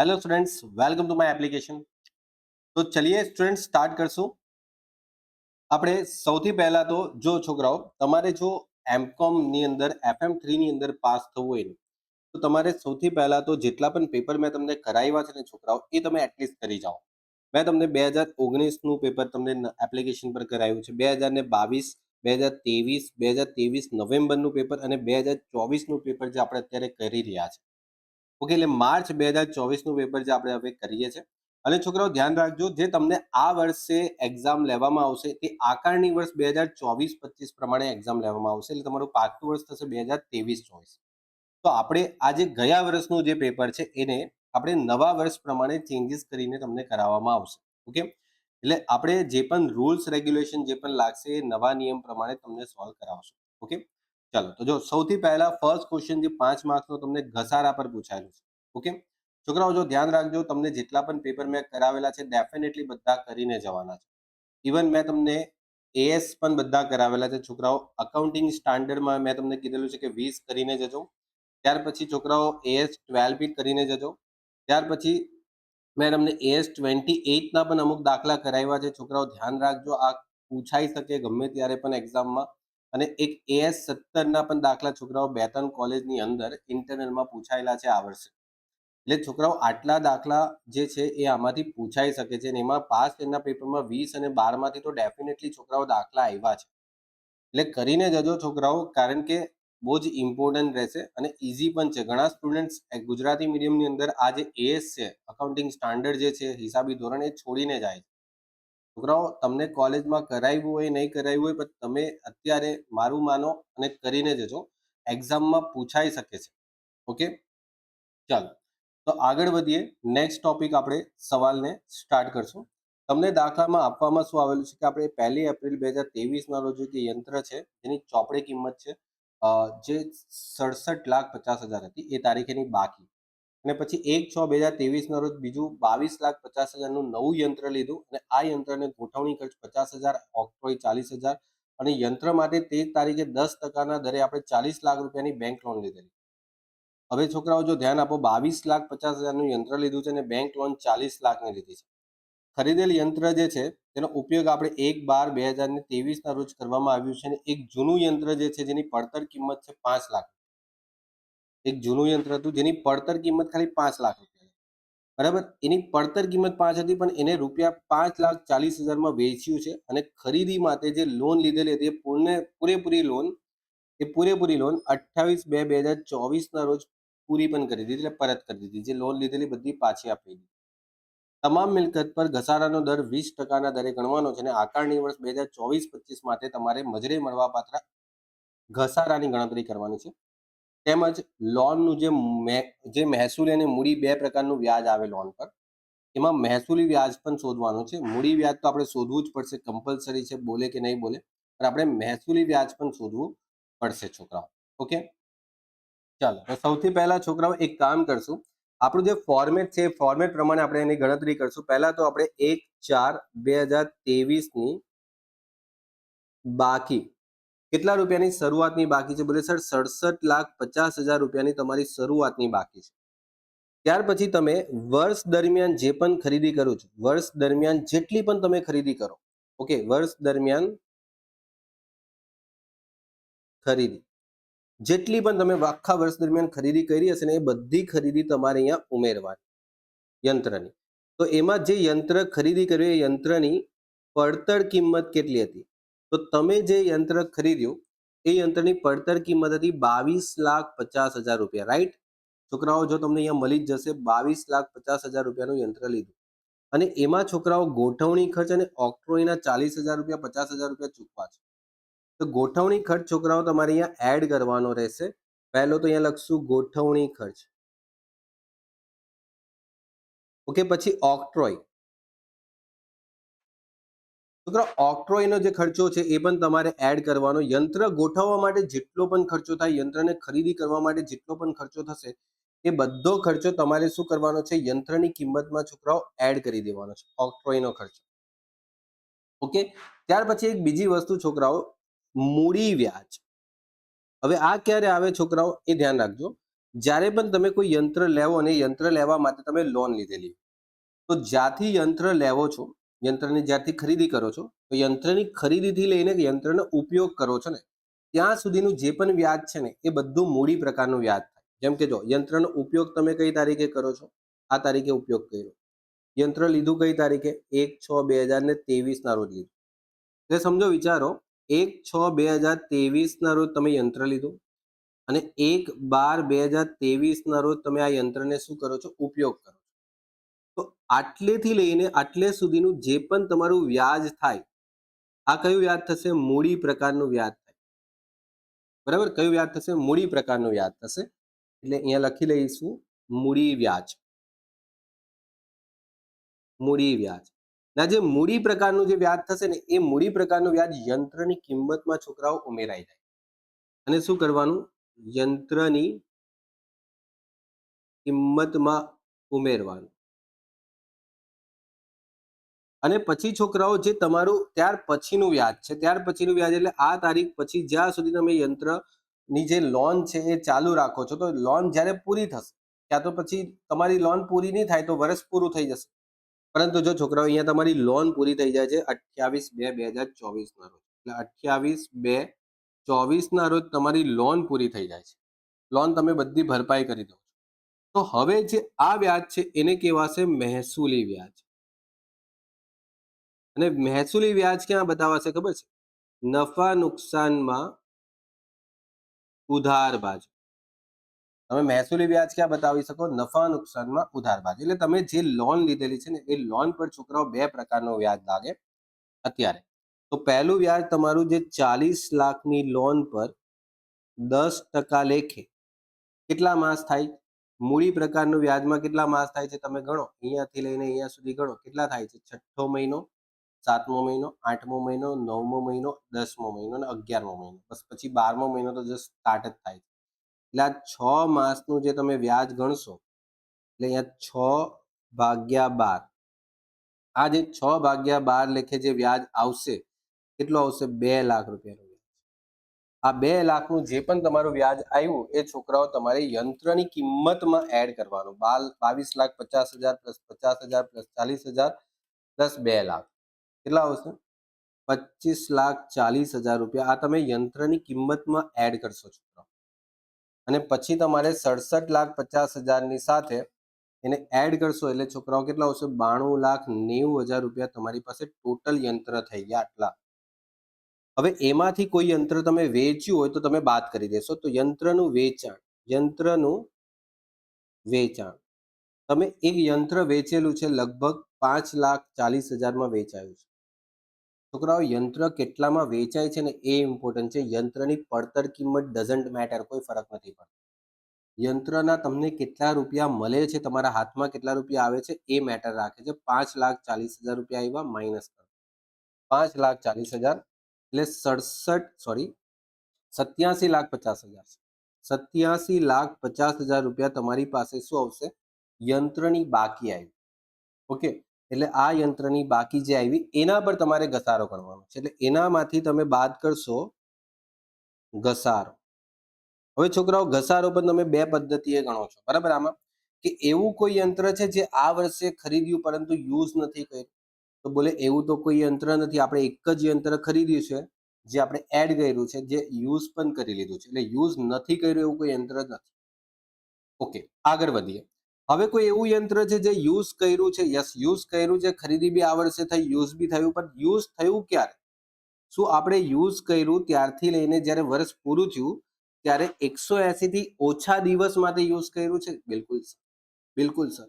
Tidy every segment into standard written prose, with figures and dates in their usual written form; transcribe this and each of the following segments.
Hello students, welcome to my application. तो चलिए students start करશું। આપણે સૌથી પહેલા તો જો છોકરાઓ તમારે જો એમકોમ ની અંદર FM3 ની અંદર પાસ થવું હોય ને તો તમારે સૌથી પહેલા તો જેટલા પણ પેપર મેં તમને કરાવ્યા છે ને છોકરાઓ એ તમે એટલીસ્ટ કરી જાઓ। મેં તમને 2019 નું પેપર તમને એપ્લિકેશન પર કરાવ્યું છે, 2022, 2023, 2023 નવેમ્બરનું પેપર અને 2024 નું પેપર જે આપણે અત્યારે કરી રહ્યા છે। ઓકે, એટલે માર્ચ 2024 નું પેપર જે આપણે હવે કરીએ છીએ। અને છોકરાઓ ધ્યાન રાખજો, જે તમને આ વર્ષે એક્ઝામ લેવામાં આવશે તે આકારણી વર્ષ 2024-25 પ્રમાણે એક્ઝામ લેવામાં આવશે, એટલે તમારું પાકું વર્ષ થશે 2023-24। તો આપણે આ જે ગયા વર્ષનું જે પેપર છે એને આપણે નવા વર્ષ પ્રમાણે ચેન્જીસ કરીને તમને કરાવવામાં આવશે। ઓકે, એટલે આપણે જે પણ રૂલ્સ રેગ્યુલેશન જે પણ લાગશે એ નવા નિયમ પ્રમાણે તમને સોલ્વ કરાવશું। ઓકે, ચાલો તો જો સૌથી પહેલા ફર્સ્ટ ક્વેશ્ચન જે 5 માર્ક્સનો તમને ઘસારા પર પૂછાયેલું છે। ઓકે છોકરાઓ, જો ધ્યાન રાખજો, તમને જેટલા પણ પેપર મેં કરાવેલા છે ડેફિનેટલી બધા કરીને જવાના છે। ઇવન મેં તમને એએસ પણ બધા કરાવેલા છે છોકરાઓ। અકાઉન્ટિંગ સ્ટાન્ડર્ડમાં મેં તમને કીધેલું છે કે 20 કરીને જજો। ત્યાર પછી છોકરાઓ AS 12 બી કરીને જજો। ત્યાર પછી મેં તમને AS 28 ના પણ અમુક દાખલા કરાવ્યા છે છોકરાઓ, ધ્યાન રાખજો, આ પૂછાઈ શકે ગમે ત્યારે પણ એક્ઝામમાં। અને એક AS 17 ના પણ દાખલા છોકરાઓ 2-3 કોલેજની અંદર ઇન્ટરનલમાં પૂછાયેલા છે આ વર્ષે। એટલે છોકરાઓ આટલા દાખલા જે છે એ આમાંથી પૂછાઈ શકે છે, અને એમાં પાસ એના પેપરમાં 20 અને 12 માંથી તો ડેફિનેટલી છોકરાઓ દાખલા આવ્યા છે, એટલે કરીને જજો છોકરાઓ, કારણ કે બહુ જ ઇમ્પોર્ટન્ટ રહેશે અને ઇઝી પણ છે। ઘણા સ્ટુડન્ટ્સ ગુજરાતી મીડિયમની અંદર આ જે એએસ છે અકાઉન્ટિંગ સ્ટાન્ડર્ડ જે છે હિસાબી ધોરણ એ છોડીને જાય છે। છોકરાઓ તમને કોલેજમાં કરાવ્યું હોય નહીં કરાવ્યું હોય, પણ તમે અત્યારે મારું માનો અને કરીને જજો, એક્ઝામમાં પૂછાઈ શકે છે। ઓકે, ચાલો તો આગળ વધીએ, નેક્સ્ટ ટોપિક આપણે સવાલને સ્ટાર્ટ કરશું। તમને દાખલામાં આપવામાં શું આવેલું છે કે આપણે 1 એપ્રિલ 2023 રોજ જે યંત્ર છે જેની ચોપડી કિંમત છે જે 67,50,000 હતી એ તારીખેની બાકી, અને પછી 1/6/2023 રોજ બીજું 22,50,000 નું નવું યંત્ર લીધું, અને આ યંત્રને ગોઠવણી ખર્ચ 50,000, ઓક્ટ્રોય 40,000, અને યંત્ર માટે તે તારીખે 10% દરે આપણે 40 લાખ રૂપિયાની બેંક લોન લીધેલી। હવે છોકરાઓ જો ધ્યાન આપો, 22,50,000 નું યંત્ર લીધું છે અને બેંક લોન 40 લાખની લીધી છે। ખરીદેલ યંત્ર જે છે તેનો ઉપયોગ આપણે 1/12/2023 ના રોજ કરવામાં આવ્યું છે, અને એક જૂનું યંત્ર જે છે જેની પડતર કિંમત છે 5 લાખ, એક જૂનું યંત્ર હતું જેની પડતર કિંમત ખાલી 5 લાખ રૂપિયા, બરાબર, એની પડતર કિંમત 5 હતી પણ એને રૂપિયા 5,40,000 માં વેચ્યું છે, અને ખરીદી માટે જે લોન લીધેલી હતી એ પૂરેપૂરી લોન 28/2/2024 ના રોજ પૂરી પણ કરી દીધી, એટલે પરત કરી દીધી। જે લોન લીધેલી બધી પાછી આપી દીધી। તમામ મિલકત પર ઘસારાનો દર 20% દરે ગણવાનો છે, અને આકારણી વર્ષ 2024-25 માટે તમારે મજરે મળવાપાત્ર ઘસારાની ગણતરી કરવાની છે। તેમજ લોનનું જે મહેસૂલી અને મૂડી બે પ્રકારનું વ્યાજ આવે લોન પર, એમાં મહેસૂલી વ્યાજ પણ શોધવાનું છે। મૂડી વ્યાજ તો આપણે શોધવું જ પડશે, કમ્પલસરી છે, બોલે કે નહીં બોલે, પણ આપણે મહેસૂલી વ્યાજ પણ શોધવું પડશે છોકરાઓ। ઓકે, ચાલો તો સૌથી પહેલા છોકરાઓ એક કામ કરશું, આપણું જે ફોર્મેટ છે એ ફોર્મેટ પ્રમાણે આપણે એની ગણતરી કરશું। પહેલા તો આપણે 1/4/2023 ની બાકી કેટલા રૂપિયાની શરૂઆતની બાકી છે? બોલે સર 67,50,000 રૂપિયાની તમારી શરૂઆતની બાકી છે। ત્યાર પછી તમે વર્ષ દરમિયાન જે પણ ખરીદી કરો છો, વર્ષ દરમિયાન જેટલી પણ તમે ખરીદી કરો, ઓકે, વર્ષ દરમિયાન ખરીદી જેટલી પણ તમે આખા વર્ષ દરમિયાન ખરીદી કરી હશે ને એ બધી ખરીદી તમારે અહીંયા ઉમેરવાની યંત્રની। તો એમાં જે યંત્ર ખરીદી કર્યું એ યંત્રની પડતર કિંમત કેટલી હતી? તો તમે જે યંત્ર ખરીદ્યું એ યંત્રની પડતર કિંમત હતી 22,50,000 રૂપિયા, રાઈટ છોકરાઓ? જો તમને અહીંયા મળી જ જશે, 22,50,000 રૂપિયાનું યંત્ર લીધું, અને એમાં છોકરાઓ ગોઠવણી ખર્ચ અને ઓક્ટ્રોયના 40,000 રૂપિયા 50,000 રૂપિયા ચૂકવા છે। તો ગોઠવણી ખર્ચ છોકરાઓ તમારે અહીંયા એડ કરવાનો રહેશે। પહેલો તો અહીંયા લખશું ગોઠવણી ખર્ચ, ઓકે, પછી ઓક્ટ્રોય, છોકરાઓ ઓક્ટ્રોયનો જે ખર્ચો છે એ પણ તમારે એડ કરવાનો। યંત્ર ગોઠવવા માટે જેટલો પણ ખર્ચો થાય, યંત્રને ખરીદી કરવા માટે જેટલો પણ ખર્ચો થશે એ બધો ખર્ચો તમારે શું કરવાનો છે? યંત્રની કિંમતમાં છોકરાઓ એડ કરી દેવાનો છે, ઓક્ટ્રોયનો ખર્ચો। ઓકે, ત્યાર પછી એક બીજી વસ્તુ છોકરાઓ, મૂડી વ્યાજ। હવે આ ક્યારે આવે છોકરાઓ એ ધ્યાન રાખજો। જ્યારે પણ તમે કોઈ યંત્ર લેવો અને યંત્ર લેવા માટે તમે લોન લીધેલી, તો જ્યાંથી યંત્ર લેવો છો, યંત્રની જ્યાંથી ખરીદી કરો છો, તો યંત્રની ખરીદીથી લઈને યંત્રનો ઉપયોગ કરો છો ને ત્યાં સુધીનું જે પણ વ્યાજ છે ને એ બધું મૂડી પ્રકારનું વ્યાજ થાય. જેમ કે જો યંત્રનો ઉપયોગ તમે કઈ તારીખે કરો છો, આ તારીખે ઉપયોગ કર્યો. યંત્ર લીધું કઈ તારીખે? 1/6/2023 ના રોજ લીધું. એટલે સમજો, વિચારો, 1/6/2023 ના રોજ તમે યંત્ર લીધું અને 1/12/2023 ના રોજ તમે આ યંત્રને શું કરો છો? ઉપયોગ કરો. તો આટલેથી લઈને આટલે સુધીનું જે પણ તમારું વ્યાજ થાય, આ કયું વ્યાજ થશે? મૂડી પ્રકારનું વ્યાજ થાય. બરાબર, કયું વ્યાજ થશે? મૂડી પ્રકારનું વ્યાજ થશે. એટલે અહીંયા લખી લઈશું મૂડી વ્યાજ. મૂડી વ્યાજ ના જે મૂડી પ્રકારનું જે વ્યાજ થશે ને એ મૂડી પ્રકારનું વ્યાજ યંત્રની કિંમતમાં છોકરાઓ ઉમેરાઈ જાય. અને શું કરવાનું? યંત્રની કિંમતમાં ઉમેરવાનું. અને પછી છોકરાઓ જે તમારું ત્યાર પછીનું વ્યાજ છે, ત્યાર પછીનું વ્યાજ એટલે આ તારીખ પછી જ્યાં સુધી તમે યંત્રની જે લોન છે એ ચાલુ રાખો છો, તો લોન જ્યારે પૂરી થશે ત્યાં તો પછી તમારી લોન પૂરી નહીં થાય તો વર્ષ પૂરું થઈ જશે. પરંતુ જો છોકરાઓ અહીંયા તમારી લોન પૂરી થઈ જાય છે 28/2/2024 ના રોજ, એટલે 28/2/24 ના રોજ તમારી લોન પૂરી થઈ જાય છે. લોન તમે બધી ભરપાઈ કરી દો. તો હવે જે આ વ્યાજ છે એને કહેવાશે મહેસૂલી વ્યાજ. અને મહેસૂલી વ્યાજ ક્યાં બતાવાશે ખબર છે? નફા નુકસાનમાં ઉધાર બાજુ. તમે મહેસૂલી વ્યાજ ક્યાં બતાવી શકો? નફા નુકસાનમાં ઉધાર બાજુ. એટલે તમે જે લોન લીધેલી છે ને એ લોન પર છોકરાઓ બે પ્રકારનો વ્યાજ લાગે અત્યારે. તો પહેલું વ્યાજ તમારું જે 40 લાખની લોન પર 10% લેખે કેટલા માસ થાય? મૂડી પ્રકારનું વ્યાજમાં કેટલા માસ થાય છે તમે ગણો. અહીંયાથી લઈને અહીંયા સુધી ગણો. કેટલા થાય છે? 6મો મહિનો, 7મો મહિનો, 8મો મહિનો, 9મો મહિનો, 10મો મહિનો અને 11મો મહિનો. બસ પછી 12મો મહિનો તો જસ્ટ સ્ટાર્ટ જ થાય છે. એટલે આ 6 માસનું જે તમે વ્યાજ ગણશો એટલે અહીંયા 6/12. આ જે 6/12 લેખે જે વ્યાજ આવશે કેટલું આવશે? 2 લાખ રૂપિયાનું. આ 2 લાખનું જે પણ તમારું વ્યાજ આવ્યું એ છોકરાઓ તમારે યંત્રની કિંમતમાં એડ કરવાનું. 22,50,000 પ્લસ 50,000 પ્લસ 40,000 પ્લસ 2 લાખ કેટલા આવશે? 25,40,000 રૂપિયા આ તમે યંત્રની કિંમતમાં એડ કરશો છોકરાઓ. અને પછી તમારે 67,50,000 ની સાથે એને એડ કરશો એટલે છોકરાઓ કેટલા આવશે? 92,90,000 રૂપિયા તમારી પાસે ટોટલ યંત્ર થઈ ગયા. આટલા. હવે એમાંથી કોઈ યંત્ર તમે વેચ્યું હોય તો તમે બાદ કરી દેશો. તો યંત્રનું વેચાણ તમે એક યંત્ર વેચેલું છે લગભગ 5,40,000 વેચાયું છે. છોકરાઓ યંત્ર કેટલામાં વેચાય છે ને એ ઇમ્પોર્ટન્ટ છે. યંત્રની પડતર કિંમત ડઝન્ટ મેટર, કોઈ ફરક નથી પડતો. યંત્રના તમને કેટલા રૂપિયા મળે છે, તમારા હાથમાં કેટલા રૂપિયા આવે છે એ મેટર રાખે છે. 5,40,000 રૂપિયા આવ્યા, માઇનસ કરો 5,40,000 એટલે 87,50,000 87,50,000 રૂપિયા તમારી પાસે શું આવશે? યંત્રની બાકી આવી. ઓકે, એટલે આ યંત્રની બાકી જે આવી એના પર તમારે ઘસારો કરવાનો છે. એટલે એનામાંથી તમે બાદ કરશો ઘસારો. હવે છોકરાઓ ઘસારો પણ તમે બે પદ્ધતિએ ગણો છો, બરાબર. આમાં કે એવું કોઈ યંત્ર છે જે આ વર્ષે ખરીદ્યું પરંતુ યુઝ નથી કર્યું, તો બોલે એવું તો કોઈ યંત્ર નથી. આપણે એક જ યંત્ર ખરીદ્યું છે જે આપણે એડ કર્યું છે, જે યુઝ પણ કરી લીધું છે. એટલે યુઝ નથી કર્યું એવું કોઈ યંત્ર નથી. ઓકે, આગળ વધીએ. હવે કોઈ એવું યંત્ર છે જે યુઝ કર્યું છે? યસ, યુઝ કર્યું છે. ખરીદી બી આ વર્ષે થઈ, યુઝ બી થયું. પણ યુઝ થયું ક્યારે? શું આપણે યુઝ કર્યું ત્યારથી લઈને જ્યારે વર્ષ પૂરું થયું ત્યારે 180 થી ઓછા દિવસ માટે યુઝ કર્યું છે? બિલકુલ સર, બિલકુલ સર.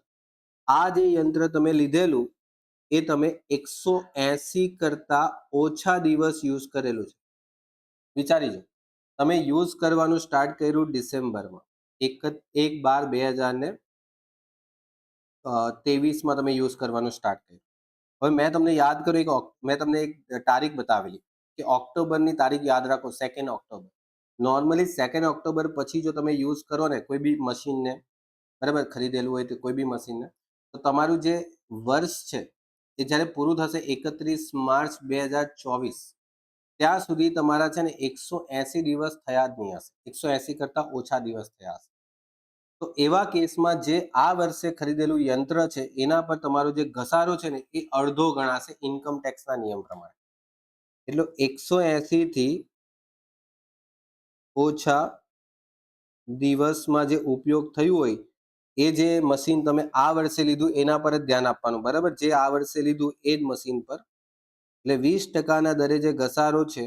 આ જે યંત્ર તમે લીધેલું એ તમે 180 કરતા ઓછા દિવસ યુઝ કરેલું છે. વિચારી જો, તમે યુઝ કરવાનું સ્ટાર્ટ કર્યું ડિસેમ્બરમાં, 1/12/2023 તમે યુઝ કરવાનું સ્ટાર્ટ કર્યું. હવે મેં તમને યાદ કર્યું કે મેં તમને એક તારીખ બતાવેલી કે ઓક્ટોબરની તારીખ યાદ રાખો, 2 ઓક્ટોબર. નોર્મલી 2 ઓક્ટોબર પછી જો તમે યુઝ કરો ને કોઈ બી મશીનને, બરાબર, ખરીદેલું હોય તો કોઈ બી મશીનને, તો તમારું જે વર્ષ છે એ જ્યારે પૂરું થશે 31 માર્ચ 2024 ત્યાં સુધી તમારા છે ને 180 દિવસ થયા જ નહીં હશે. 180 કરતા ઓછા દિવસ થયા હશે. તો એવા કેસમાં જે આ વર્ષે ખરીદેલું યંત્ર છે એના પર તમારો જે ઘસારો છે ને એ અડધો ગણાશે ઇન્કમ ટેક્સના નિયમ પ્રમાણે. એટલે 180 થી ઓછા દિવસમાં જે ઉપયોગ થયું હોય એ જે મશીન તમે આ વર્ષે લીધું એના પર જ ધ્યાન આપવાનું, બરાબર. જે આ વર્ષે લીધું એ જ મશીન પર, એટલે 20% દરે જે ઘસારો છે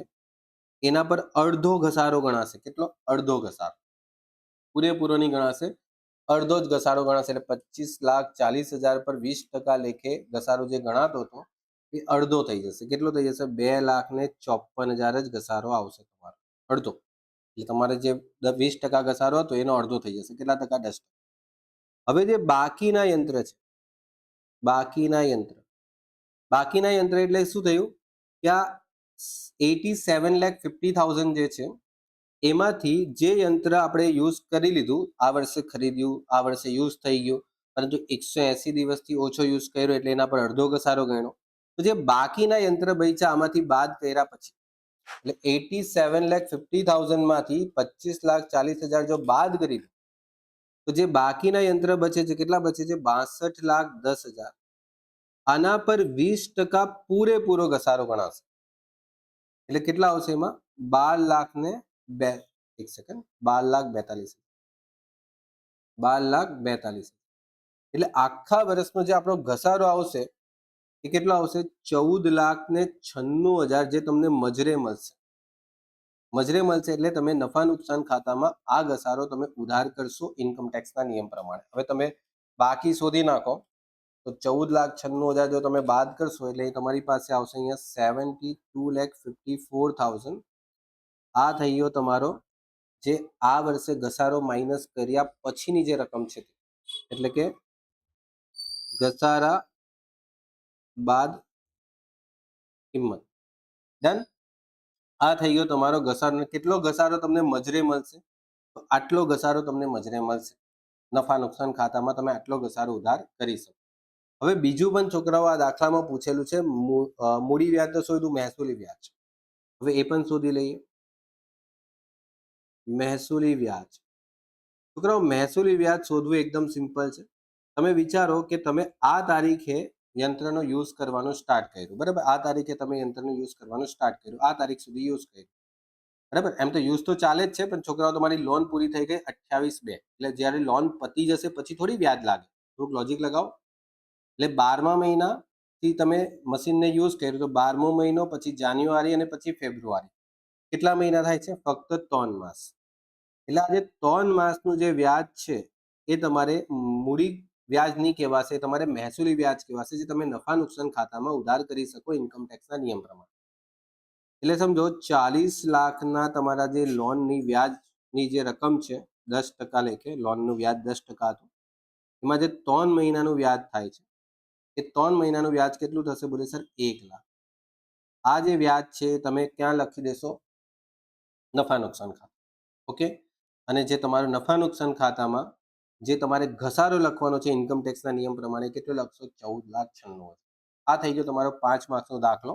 એના પર અડધો ઘસારો ગણાશે. કેટલો? અડધો ઘસારો, પૂરેપૂરો નહીં ગણાશે, અડધો જ ઘસારો ગણાશે. એટલે 25,40,000 પર 20% લેખે ઘસારો જે ગણાતો હતો એ અડધો થઈ જશે. કેટલો થઈ જશે? 2,54,000 જ ઘસારો આવશે તમારો, અડધો. એટલે તમારે જે 20% ઘસારો હતો એનો અડધો થઈ જશે. કેટલા ટકા? 10%. હવે જે બાકીના યંત્ર છે, બાકીના યંત્ર એટલે શું થયું કે આ 87,50,000 જે છે એમાંથી જે યંત્ર આપણે યુઝ કરી લીધું, આ વર્ષે ખરીદ્યું, આ વર્ષે યુઝ થઈ ગયું, પરંતુ 180 દિવસથી ઓછો યુઝ કર્યો એટલે એના પર અડધો ઘસારો ગણ્યો. તો જે બાકીના યંત્ર બચ્યા આમાંથી બાદ કર્યા પછી, એટલે 87,50,000 માંથી 25,40,000 જો બાદ કરી દો તો જે બાકીના યંત્ર બચે છે, કેટલા બચે છે? 62,10,000. આના પર 20% પૂરેપૂરો ઘસારો ગણાશે. એટલે કેટલા આવશે એમાં? 12,42,000. એટલે આખા વર્ષનો જે આપણો ઘસારો આવશે એ કેટલો આવશે? 14,96,000 જે તમને મજરે મળશે. એટલે તમે નફા નુકસાન ખાતામાં આ ઘસારો તમે ઉધાર કરશો ઇન્કમ ટેક્સના નિયમ પ્રમાણે. હવે તમે બાકી શોધી નાખો તો 14,96,000 જો તમે બાદ કરશો એટલે તમારી પાસે આવશે અહીંયા 72,54,000. આ થઈ ગયો તમારો જે આ વર્ષે ઘસારો માઇનસ કર્યા પછીની જે રકમ છે, એટલે કે ઘસારા બાદ કિંમત. ડન. આ થઈ ગયો તમારો ઘસારો. કેટલો ઘસારો તમને મજરે મળશે? તો આટલો ઘસારો તમને મજરે મળશે. નફા નુકસાન ખાતામાં તમે આટલો ઘસારો ઉધાર કરી શકો. હવે બીજું પણ છોકરાઓ આ દાખલામાં પૂછેલું છે, મૂડી વ્યાજ તો શોધ્યું, મહેસૂલી વ્યાજ. હવે એ પણ શોધી લઈએ. મહેસૂલી વ્યાજ. છોકરાઓ મહેસૂલી વ્યાજ શોધવું એકદમ સિમ્પલ છે. તમે વિચારો કે તમે આ તારીખે યંત્રનો યુઝ કરવાનું સ્ટાર્ટ કર્યું, બરાબર. આ તારીખે તમે યંત્રનો યુઝ કરવાનું સ્ટાર્ટ કર્યું, આ તારીખ સુધી યુઝ કર્યું, બરાબર. એમ તો યુઝ તો ચાલે જ છે, પણ છોકરાઓ તમારી લોન પૂરી થઈ ગઈ 28/2, એટલે જ્યારે લોન પતી જશે પછી થોડી વ્યાજ લાગે. થોડુંક લોજિક લગાવો. એટલે 12મા મહિનાથી તમે મશીનને યુઝ કર્યું તો 12મો મહિનો, પછી જાન્યુઆરી અને પછી ફેબ્રુઆરી. કેટલા મહિના થાય છે? ફક્ત 3 માસ. એટલે આ જે 3 માસનું જે વ્યાજ છે એ તમારે મૂડી વ્યાજ નહીં કહેવાશે, તમારે મહેસૂલી વ્યાજ કહેવાશે, જે તમે નફા નુકસાન ખાતામાં ઉધાર કરી શકો ઇન્કમ ટેક્સના નિયમ પ્રમાણે. એટલે સમજો 40 લાખના તમારા જે લોનની વ્યાજની જે રકમ છે 10% લેખે, લોનનું વ્યાજ 10% હતું, એમાં જે 3 મહિનાનું વ્યાજ થાય છે એ 3 મહિનાનું વ્યાજ કેટલું થશે? બોલે સર 1 લાખ. આ જે વ્યાજ છે તમે ક્યાં લખી દેશો? નફા નુકસાન ખાતા. ઓકે. અને જે તમારું નફા નુકસાન ખાતામાં જે તમારે ઘસારો લખવાનો છે ઇન્કમ ટેક્સના નિયમ પ્રમાણે, કેટલો લખશો? 14,96,000. આ થઈ ગયો તમારો 5 માર્ક્સનો દાખલો.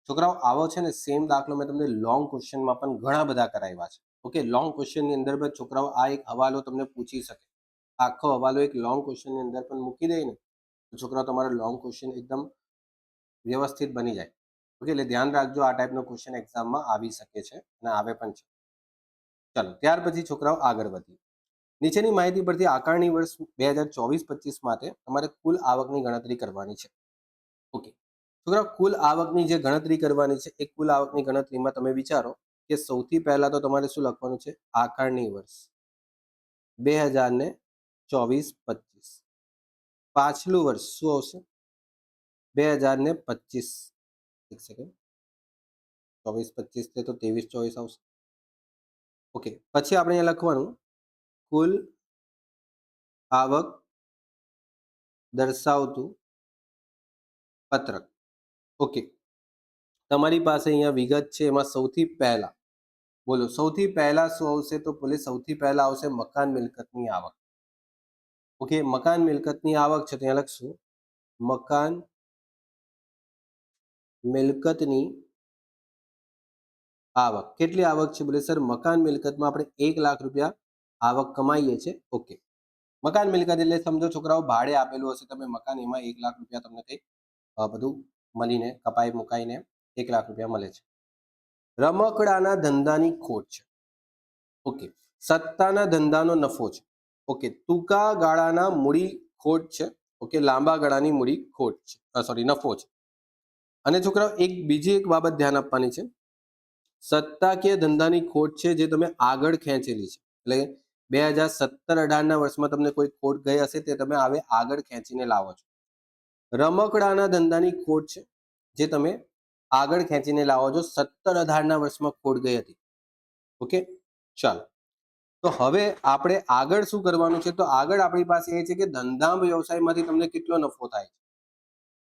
છોકરાઓ આવો છે ને સેમ દાખલો મેં તમને લોંગ ક્વેશ્ચનમાં પણ ઘણા બધા કરાવ્યા છે. ઓકે. લોંગ ક્વેશ્ચનની અંદર પણ છોકરાઓ આ એક હવાલો તમને પૂછી શકે. આખો હવાલો એક લોંગ ક્વેશ્ચનની અંદર પણ મૂકી દે ને તો છોકરાઓ તમારો લોંગ ક્વેશ્ચન એકદમ વ્યવસ્થિત બની જાય. ઓકે. એટલે ધ્યાન રાખજો, આ ટાઈપનો ક્વેશ્ચન એક્ઝામમાં આવી શકે છે અને આવે પણ છે. ચાલો ત્યાર પછી છોકરાઓ આગળ વધીએ. નીચેની માહિતી પરથી આકારણી વર્ષ 2024-25 માટે તમારે કુલ આવકની ગણતરી કરવાની છે. ઓકે. છોકરાઓ કુલ આવકની જે ગણતરી કરવાની છે એ કુલ આવકની ગણતરીમાં તમે વિચારો કે સૌથી પહેલા તો તમારે શું લખવાનું છે? આકારણી વર્ષ 2024-25. પાછલું વર્ષ શું આવશે? 2025. એક સેકન્ડ, 24-25 તો 23-24 આવશે. ઓકે. પછી આપણે અહીંયા લખવાનું કુલ આવક દર્શાવતું પત્રક. ઓકે. તમારી પાસે અહીંયા વિગત છે, એમાં સૌથી પહેલા બોલો, સૌથી પહેલા શું આવશે? તો બોલે સૌથી પહેલા આવશે મકાન મિલકતની આવક. ઓકે. મકાન મિલકતની આવક છે, ત્યાં લખશું મકાન મિલકતની આવક. કેટલી આવક છે? બોલે સર મકાન મિલકતમાં આપણે 1 લાખ રૂપિયા આવક કમાઈએ છીએ. ઓકે. મકાન મિલકત એટલે સમજો છોકરાઓ ભાડે આપેલું હશે તમે મકાન, એમાં 1 લાખ રૂપિયા તમને કંઈક બધું મળીને કપાઈ મુકાઈને 1 લાખ રૂપિયા મળે છે. રમકડાના ધંધાની ખોટ છે. ઓકે. સત્તાના ધંધાનો નફો છે. ઓકે. ટૂંકા ગાળાના મૂડી ખોટ છે. ઓકે. લાંબા ગાળાની મૂડી ખોટ છે, સોરી નફો છે. અને છોકરાઓ બીજી એક બાબત ધ્યાન આપવાની છે. સત્તાકીય ધંધાની ખોટ છે જે તમે આગળ ખેંચેલી છે, એટલે 2017-18ના વર્ષમાં તમને કોઈ ખોટ ગઈ હશે તે તમે હવે આગળ ખેંચીને લાવો છો. રમકડાના ધંધાની ખોટ છે જે તમે આગળ ખેંચીને લાવો છો, 17-18ના વર્ષમાં ખોટ ગઈ હતી. ઓકે, ચાલો. તો હવે આપણે આગળ શું કરવાનું છે? તો આગળ આપણી પાસે એ છે કે ધંધા વ્યવસાયમાંથી તમને કેટલો નફો થાય છે.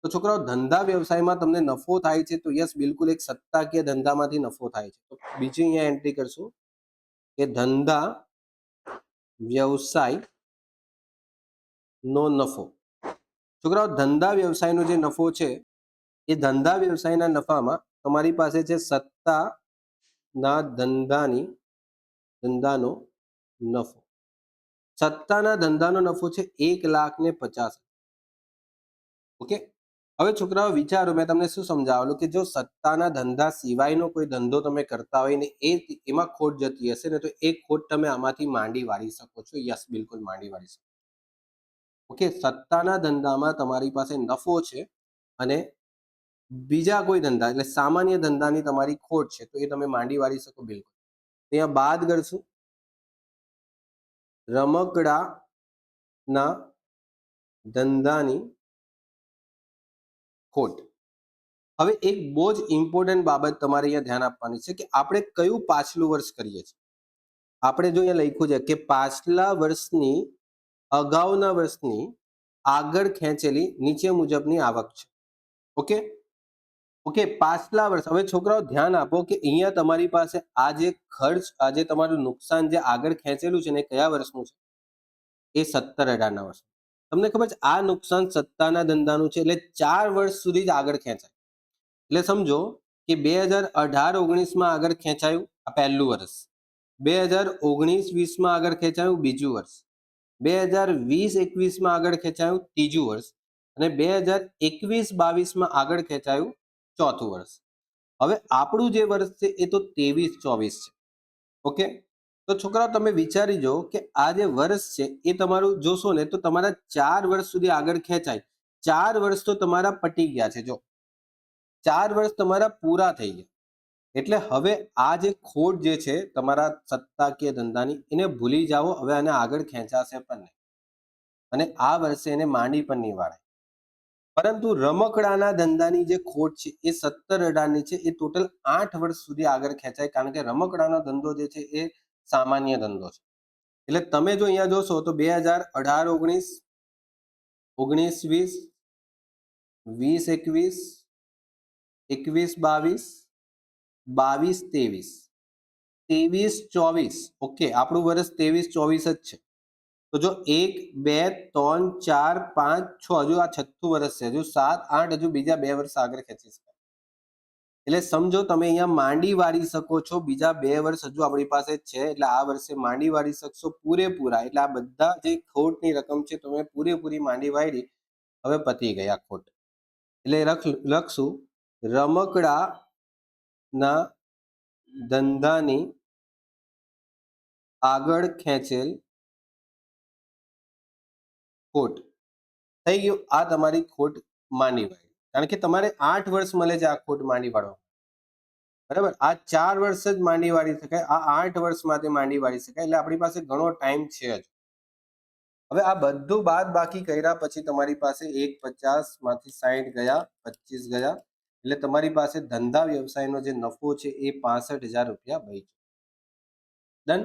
તો છોકરાઓ ધંધા વ્યવસાયમાં તમને નફો થાય છે, તો યસ બિલકુલ એક સત્તાકીય ધંધામાંથી નફો થાય છે. તો બીજી અહીંયા એન્ટ્રી કરશું કે ધંધા વ્યવસાય નો નફો. છોકરાઓ ધંધા વ્યવસાયનો જે નફો છે એ ધંધા વ્યવસાયના નફામાં તમારી પાસે છે સત્તાના ધંધાનો નફો. સત્તાના ધંધાનો નફો છે 1,50,000. ઓકે. હવે છોકરાઓ વિચારો, મેં તમને શું સમજાવેલું કે જો સત્તાના ધંધા સિવાયનો કોઈ ધંધો તમે કરતા હોય ને એમાં ખોટ જતી હશે ને, તો એ ખોટ તમે આમાંથી માંડી વાળી શકો છો. યસ, બિલકુલ માંડી વાળી શકો. ઓકે. સત્તાના ધંધામાં તમારી પાસે નફો છે અને બીજા કોઈ ધંધા એટલે સામાન્ય ધંધાની તમારી ખોટ છે, તો એ તમે માંડી વાળી શકો બિલકુલ. ત્યાં બાદ કરશું રમકડાના ધંધાની ખોટ. હવે એક બહુ જ ઇમ્પોર્ટન્ટ બાબત તમારે અહીંયા ધ્યાન આપવાની છે કે આપણે કયું પાછલું વર્ષ કરીએ છીએ. આપણે જો અહીંયા લખ્યું છે કે પાછલા વર્ષની અગાઉના વર્ષની આગળ ખેંચેલી નીચે મુજબની આવક છે. ઓકે ઓકે, પાછલા વર્ષ. હવે છોકરાઓ ધ્યાન આપો કે અહીંયા તમારી પાસે આ જે ખર્ચ, આ જે તમારું નુકસાન જે આગળ ખેંચેલું છે ને, કયા વર્ષનું છે? એ 17-18ના વર્ષ. તમને ખબર છે આ નુકસાન સત્તાના ધંધાનું છે, એટલે 4 વર્ષ સુધી જ આગળ ખેંચાય. એટલે સમજો કે 2018-19માં આગળ ખેંચાયું આ પહેલું વર્ષ, 2019-20માં આગળ ખેંચાયું બીજું વર્ષ, 2020-21માં આગળ ખેંચાયું ત્રીજું વર્ષ અને 2021-22માં આગળ ખેંચાયું ચોથું વર્ષ. હવે આપણું જે વર્ષ છે એ તો 23-24 છે. ઓકે. તો છોકરાઓ તમે વિચારી જો કે આ જે વર્ષ છે એ તમારું જોશો ને તો તમારા 4 વર્ષ સુધી આગળ ખેંચાય. 4 વર્ષ તો તમારા પટી ગયા છે. જો 4 વર્ષ તમારા પૂરા થઈ ગયા, એટલે હવે આ જે ખોટ જે છે તમારા સત્તાકીય ધંધાની, એને ભૂલી જાઓ. હવે આને આગળ ખેંચાશે પણ નહીં અને આ વર્ષે એને માંડી પણ નહીં વાળાય. પરંતુ રમકડાના ધંધાની જે ખોટ છે એ 17-18ની છે, એ ટોટલ 8 વર્ષ સુધી આગળ ખેંચાય, કારણ કે રમકડાનો ધંધો જે છે એ સામાન્ય ધંધો છે. એટલે તમે જો અહીંયા જોશો તો 2018-19, 19-20, 20-21, 21-22, 22-23, 23-24. ઓકે, આપણું વર્ષ 23-24 જ છે. તો જો 1, 2, 3, 4, 5, 6, હજુ આ છઠ્ઠું વર્ષ છે, હજુ 7, 8, હજુ બીજા 2 વર્ષ આગળ ખેંચી શકાય. એટલે સમજો તમે અહીંયા માંડી વાળી શકો છો. બીજા 2 વર્ષ હજુ આપણી પાસે છે, એટલે આ વર્ષે માંડી વાળી શકશો પૂરેપૂરા. એટલે આ બધા જે ખોટની રકમ છે તમે પૂરેપૂરી માંડી વાળી, હવે પતી ગયા ખોટ. એટલે લખશું રમકડાના ધંધાની આગળ ખેંચેલ ખોટ થઈ ગયું. આ તમારી ખોટ માંડી વાળી, કારણ કે તમારે 8 વર્ષ મળે છે આ ખોટ માંડી વાળવા. બરાબર, આ 4 વર્ષ જ માંડી વાળી શકાય, આ 8 વર્ષ માટે માંડી વાળી શકાય. એટલે આપણી પાસે ઘણો ટાઈમ છે જ. હવે આ બધું બાદ બાકી કર્યા પછી તમારી પાસે 1,50 માંથી 60 ગયા, 25 ગયા, એટલે તમારી પાસે ધંધા વ્યવસાયનો જે નફો છે એ 65,000 રૂપિયા બચ્યો. ડન.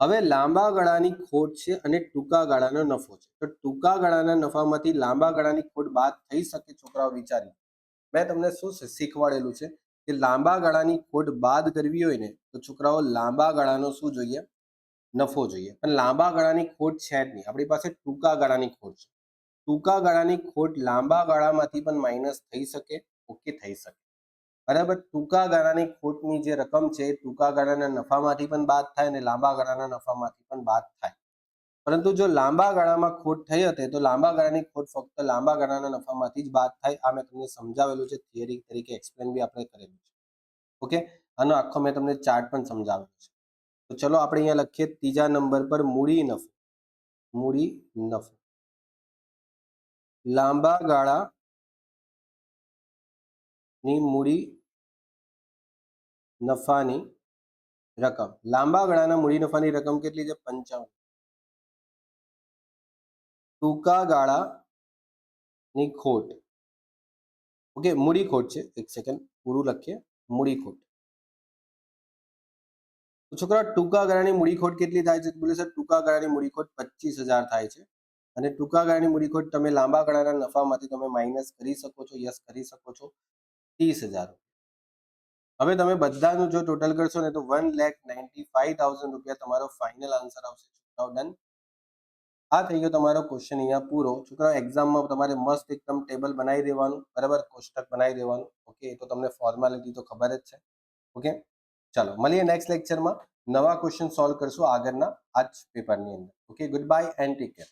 હવે લાંબા ગાળાની ખોટ છે અને ટૂંકા ગાળાનો નફો છે. તો ટૂંકા ગાળાના નફામાંથી લાંબા ગાળાની ખોટ બાદ થઈ શકે? છોકરાઓ વિચારી, મેં તમને શું શીખવાડેલું છે કે લાંબા ગાળાની ખોટ બાદ કરવી હોય ને તો છોકરાઓ લાંબા ગાળાનો શું જોઈએ? નફો જોઈએ. પણ લાંબા ગાળાની ખોટ છે જ નહીં, આપણી પાસે ટૂંકા ગાળાની ખોટ છે. ટૂંકા ગાળાની ખોટ લાંબા ગાળામાંથી પણ માઇનસ થઈ શકે. ઓકે, થઈ શકે. બરાબર. ટૂંકા ગાળાની ખોટની જે રકમ છે ટૂંકા ગાળાના નફામાંથી પણ બાદ થાય અને લાંબા ગાળાના નફામાંથી પણ બાદ થાય. પરંતુ જો લાંબા ગાળામાં ખોટ થઈ હતી તો લાંબા ગાળાની ખોટ ફક્ત લાંબા ગાળાના નફામાંથી જ બાદ થાય. આ મેં તમને સમજાવેલું છે, થિયરી તરીકે એક્સપ્લેન બી આપણે કરેલું છે. ઓકે, આનો આખો મેં તમને ચાર્ટ પણ સમજાવેલો છે. તો ચલો આપણે અહીંયા લખીએ ત્રીજા નંબર પર મૂડી નફો. મૂડી નફો લાંબા ગાળાની મૂડી નફાની રકમ. લાંબા ગાળાના મૂડી નફાની રકમ કેટલી છે? 55. ટૂંકા ગાળાની ખોટ, ઓકે, મૂડી ખોટ છે. એક સેકન્ડ પૂરું લખીએ. મૂડી ખોટ. તો છોકરા ટૂંકા ગાળાની મૂડી ખોટ કેટલી થાય છે? બોલે સર ટૂંકા ગાળાની મૂડી ખોટ 25,000 થાય છે. અને ટૂંકા ગાળાની મૂડી ખોટ તમે લાંબા ગાળાના નફામાંથી તમે માઇનસ કરી શકો છો. યસ, કરી શકો છો. 30,000. હવે તમે બધાનું જો ટોટલ કરશો ને તો 1,95,000 રૂપિયા તમારો ફાઇનલ આન્સર આવશે. છોકરાઓ ડન. આ થઈ ગયો તમારો ક્વેશ્ચન અહીંયા પૂરો. છોકરાઓ એક્ઝામમાં તમારે મસ્ત એકદમ ટેબલ બનાવી દેવાનું, બરાબર, કોષ્ટક બનાવી દેવાનું. ઓકે, એ તો તમને ફોર્માલિટી તો ખબર જ છે. ઓકે, ચાલો મળીએ નેક્સ્ટ લેક્ચરમાં. નવા ક્વેશ્ચન સોલ્વ કરશું આગળના આ જ પેપરની અંદર. Okay, good bye and take care.